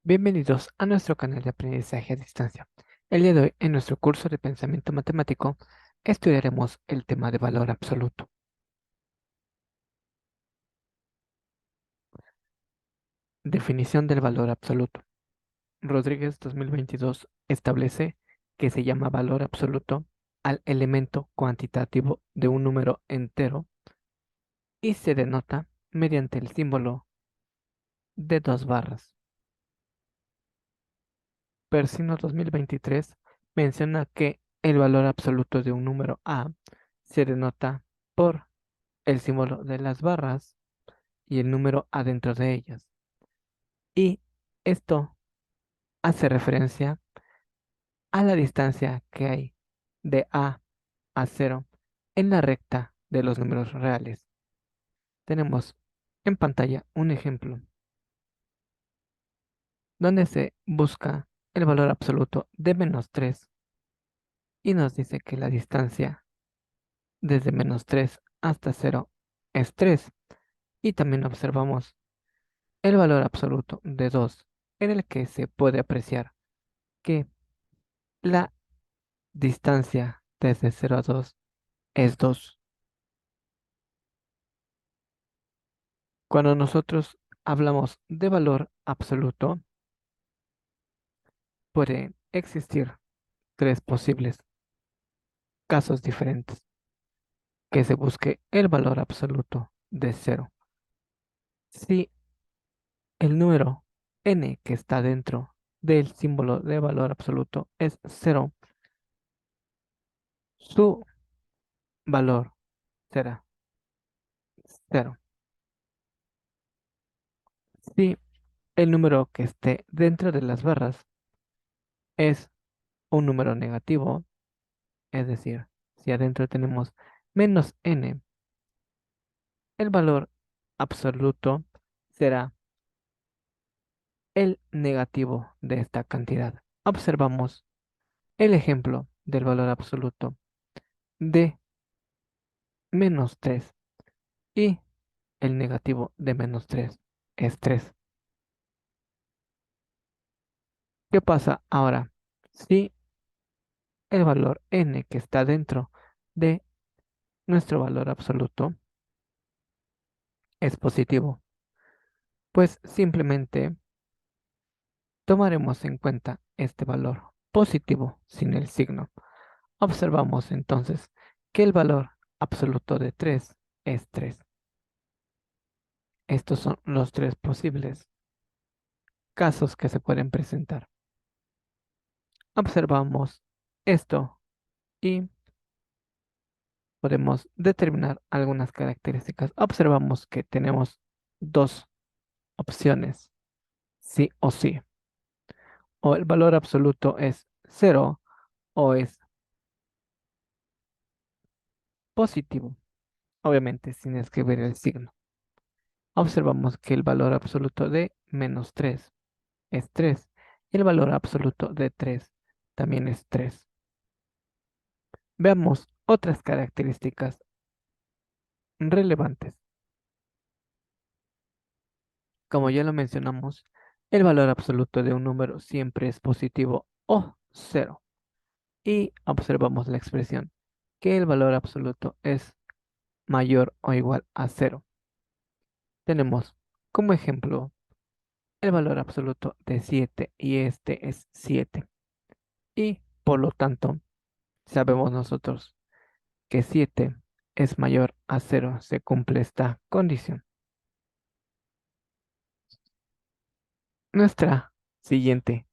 Bienvenidos a nuestro canal de aprendizaje a distancia. El día de hoy, en nuestro curso de pensamiento matemático, estudiaremos el tema de valor absoluto. Definición del valor absoluto. Rodríguez 2022 establece que se llama valor absoluto al elemento cuantitativo de un número entero y se denota mediante el símbolo de dos barras. Persino 2023 menciona que el valor absoluto de un número A se denota por el símbolo de las barras y el número adentro de ellas. Y esto hace referencia a la distancia que hay de a 0 en la recta de los números reales. Tenemos en pantalla un ejemplo donde se busca el valor absoluto de -3 y nos dice que la distancia desde -3 hasta 0 es 3. Y también observamos el valor absoluto de 2, en el que se puede apreciar que la distancia desde 0 a 2 es 2. Cuando nosotros hablamos de valor absoluto, puede existir tres posibles casos diferentes. Que se busque el valor absoluto de 0. Si el número n que está dentro del símbolo de valor absoluto es 0, su valor será 0. Si el número que esté dentro de las barras es un número negativo, es decir, si adentro tenemos -n, el valor absoluto será el negativo de esta cantidad. Observamos el ejemplo del valor absoluto de -3 y el negativo de -3 es 3. ¿Qué pasa ahora? Si el valor n que está dentro de nuestro valor absoluto es positivo, pues simplemente tomaremos en cuenta este valor positivo sin el signo. Observamos entonces que el valor absoluto de 3 es 3. Estos son los tres posibles casos que se pueden presentar. Observamos esto y podemos determinar algunas características. Observamos que tenemos dos opciones, sí o sí. O el valor absoluto es 0 o es positivo, obviamente sin escribir el signo. Observamos que el valor absoluto de -3 es 3 y el valor absoluto de 3 también es 3. Veamos otras características relevantes. Como ya lo mencionamos, el valor absoluto de un número siempre es positivo o 0. Y observamos la expresión que el valor absoluto es mayor o igual a 0. Tenemos como ejemplo el valor absoluto de 7 y este es 7. Y por lo tanto, sabemos nosotros que 7 es mayor a 0. Se cumple esta condición. Nuestra siguiente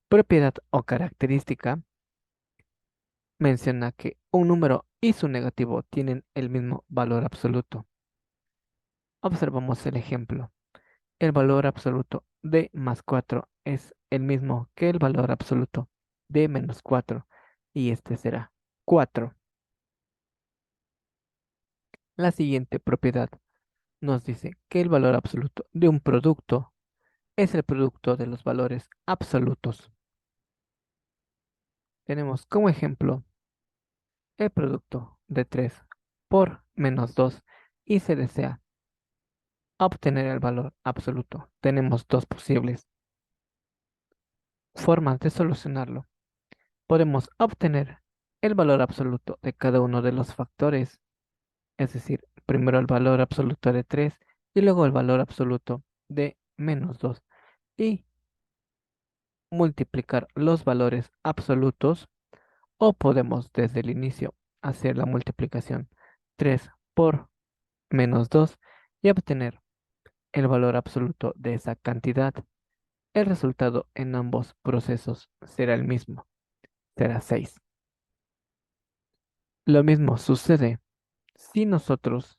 propiedad o característica menciona que un número y su negativo tienen el mismo valor absoluto. Observamos el ejemplo. El valor absoluto de +4 es el mismo que el valor absoluto de -4 y este será 4. La siguiente propiedad nos dice que el valor absoluto de un producto es el producto de los valores absolutos. Tenemos como ejemplo el producto de 3 por -2 y se desea obtener el valor absoluto. Tenemos dos posibles. formas de solucionarlo. Podemos obtener el valor absoluto de cada uno de los factores, es decir, primero el valor absoluto de 3 y luego el valor absoluto de -2 y multiplicar los valores absolutos, o podemos desde el inicio hacer la multiplicación 3 por -2 y obtener el valor absoluto de esa cantidad. El resultado en ambos procesos será el mismo, será 6. Lo mismo sucede si nosotros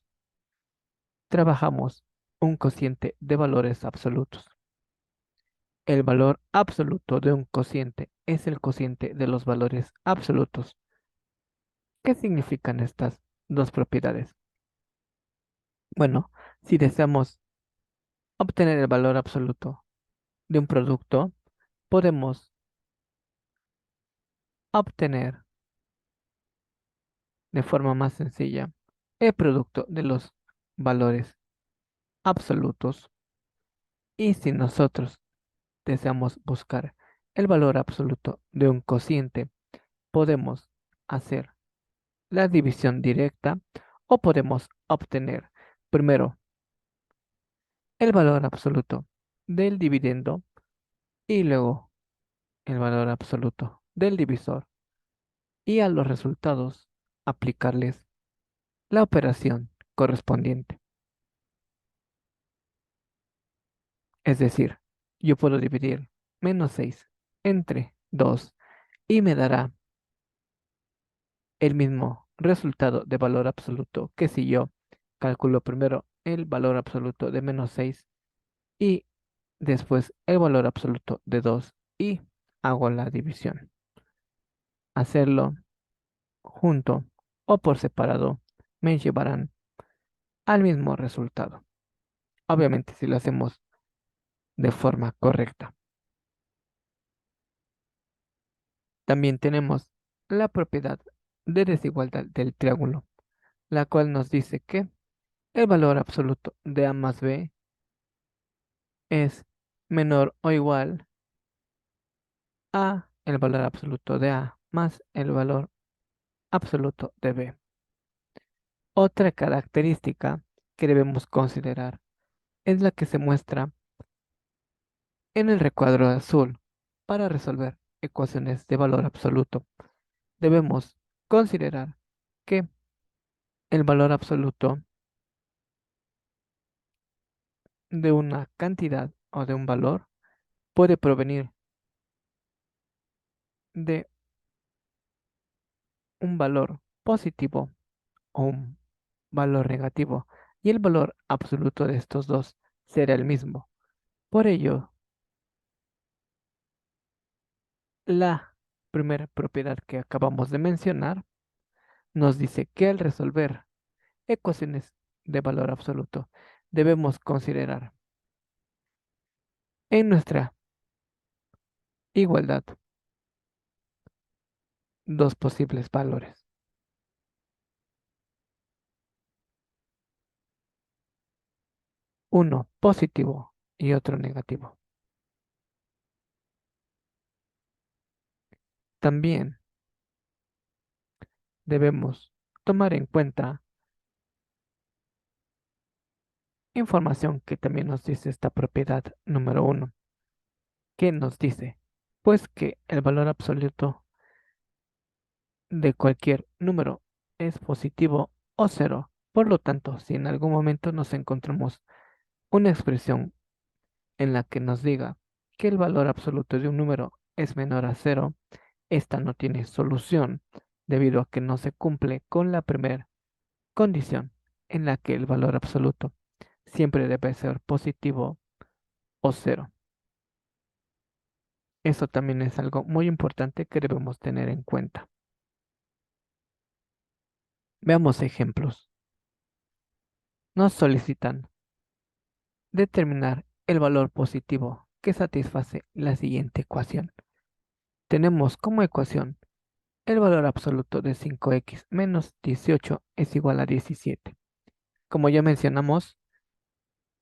trabajamos un cociente de valores absolutos. El valor absoluto de un cociente es el cociente de los valores absolutos. ¿Qué significan estas dos propiedades? Bueno, si deseamos obtener el valor absoluto de un producto, podemos obtener de forma más sencilla el producto de los valores absolutos. Y si nosotros deseamos buscar el valor absoluto de un cociente, podemos hacer la división directa o podemos obtener primero el valor absoluto del dividendo y luego el valor absoluto del divisor y a los resultados aplicarles la operación correspondiente. Es decir, yo puedo dividir -6 entre 2 y me dará el mismo resultado de valor absoluto que si yo calculo primero el valor absoluto de -6 y después el valor absoluto de 2 y hago la división. Hacerlo junto o por separado me llevarán al mismo resultado. Obviamente si lo hacemos de forma correcta. También tenemos la propiedad de desigualdad del triángulo, la cual nos dice que el valor absoluto de A más B es menor o igual a el valor absoluto de A más el valor absoluto de B. Otra característica que debemos considerar es la que se muestra en el recuadro azul. Para resolver ecuaciones de valor absoluto, debemos considerar que el valor absoluto de una cantidad o de un valor puede provenir de un valor positivo o un valor negativo, y el valor absoluto de estos dos será el mismo. Por ello, la primera propiedad que acabamos de mencionar nos dice que al resolver ecuaciones de valor absoluto debemos considerar en nuestra igualdad dos posibles valores, uno positivo y otro negativo. También debemos tomar en cuenta información que también nos dice esta propiedad número uno, que nos dice pues que el valor absoluto de cualquier número es positivo o cero. Por lo tanto, si en algún momento nos encontramos una expresión en la que nos diga que el valor absoluto de un número es menor a cero, esta no tiene solución debido a que no se cumple con la primera condición en la que el valor absoluto siempre debe ser positivo o cero. Eso también es algo muy importante que debemos tener en cuenta. Veamos ejemplos. Nos solicitan determinar el valor positivo que satisface la siguiente ecuación. Tenemos como ecuación el valor absoluto de 5x menos 18 es igual a 17. Como ya mencionamos,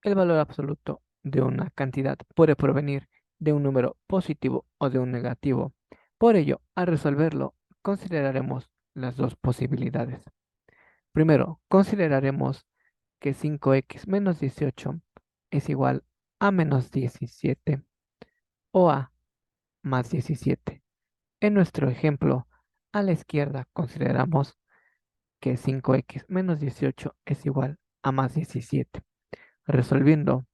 el valor absoluto de una cantidad puede provenir de un número positivo o de un negativo. Por ello, al resolverlo, consideraremos las dos posibilidades. Primero, consideraremos que 5x menos 18 es igual a menos 17 o a más 17. En nuestro ejemplo, a la izquierda consideramos que 5x menos 18 es igual a más 17. Resolviendo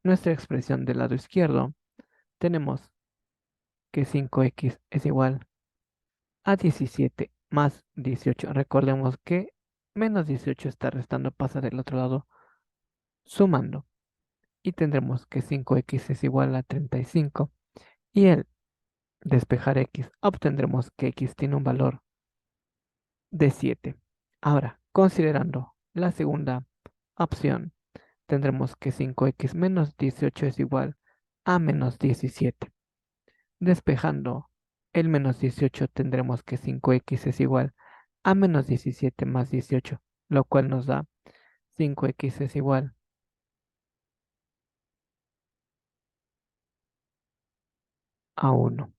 nuestra expresión del lado izquierdo, tenemos que 5x es igual a 17 más 18. Recordemos que menos 18 está restando, pasa del otro lado sumando. Y tendremos que 5x es igual a 35. Y el despejar x, obtendremos que x tiene un valor de 7. Ahora, considerando la segunda opción, tendremos que 5x menos 18 es igual a menos 17. Despejando el menos 18, tendremos que 5x es igual a menos 17 más 18, lo cual nos da 5x es igual a 1.